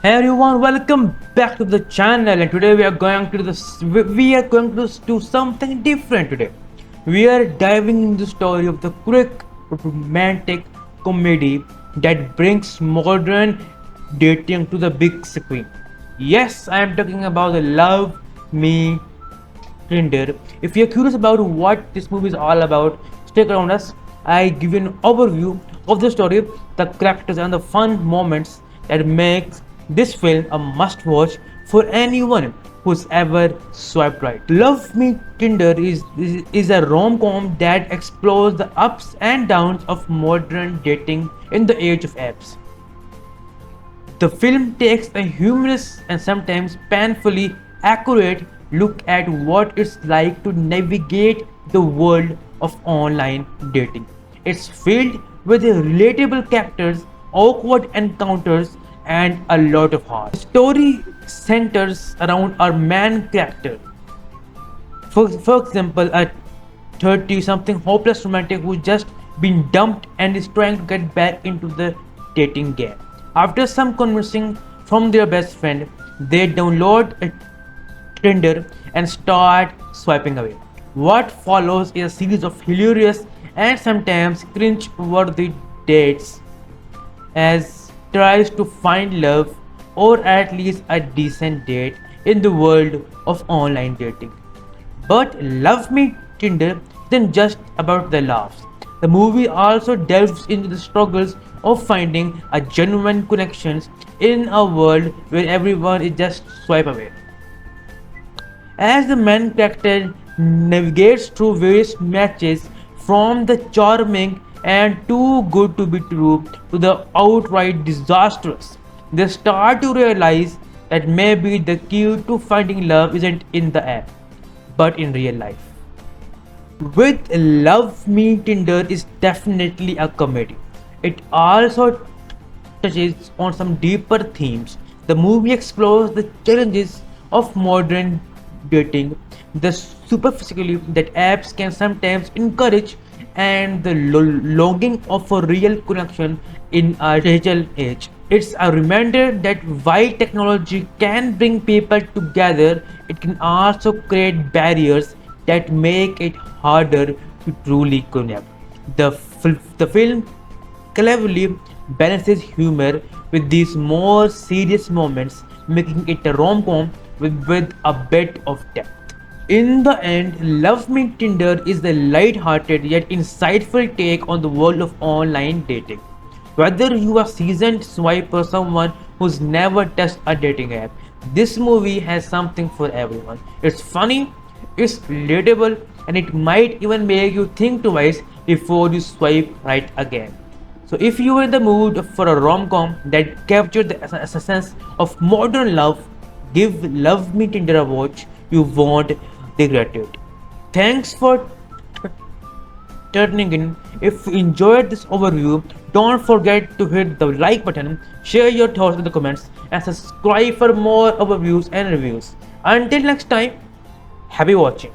Hey everyone, welcome back to the channel. And today we are going to do something different today. We are diving into the story of the quick romantic comedy that brings modern dating to the big screen. Yes, I am talking about the Love Me Tinder. If you're curious about what this movie is all about, stick around us. I give you an overview of the story, the characters, and the fun moments that makes this film a must-watch for anyone who's ever swiped right. Love Me Tinder is a rom-com that explores the ups and downs of modern dating in the age of apps. The film takes a humorous and sometimes painfully accurate look at what it's like to navigate the world of online dating. It's filled with relatable characters, awkward encounters, and a lot of heart. The story centers around our main character, for example, a 30 something hopeless romantic who's just been dumped and is trying to get back into the dating game. After some convincing from their best friend, they download a Tinder and start swiping away. What follows is a series of hilarious and sometimes cringe-worthy dates as tries to find love or at least a decent date in the world of online dating. But Love Me Tinder isn't just about the laughs. The movie also delves into the struggles of finding a genuine connections in a world where everyone is just swipe away. As the main character navigates through various matches, from the charming and too good to be true to the outright disastrous, they start to realize that maybe the key to finding love isn't in the app, but in real life. With Love Me Tinder is definitely a comedy. It also touches on some deeper themes. The movie explores the challenges of modern dating, the superficiality that apps can sometimes encourage, and the longing of a real connection in a digital age. It's a reminder that while technology can bring people together, it can also create barriers that make it harder to truly connect. The film cleverly balances humor with these more serious moments, making it a rom-com with a bit of depth. In the end, Love Me Tinder is the light-hearted yet insightful take on the world of online dating. Whether you are seasoned swipe or someone who's never touched a dating app, this movie has something for everyone. It's funny, it's relatable, and it might even make you think twice before you swipe right again. So if you are in the mood for a rom-com that captures the essence of modern love, give Love Me Tinder a watch. You won't regret it. Thanks for tuning in. If you enjoyed this overview, don't forget to hit the like button, share your thoughts in the comments, and subscribe for more overviews and reviews. Until next time, happy watching.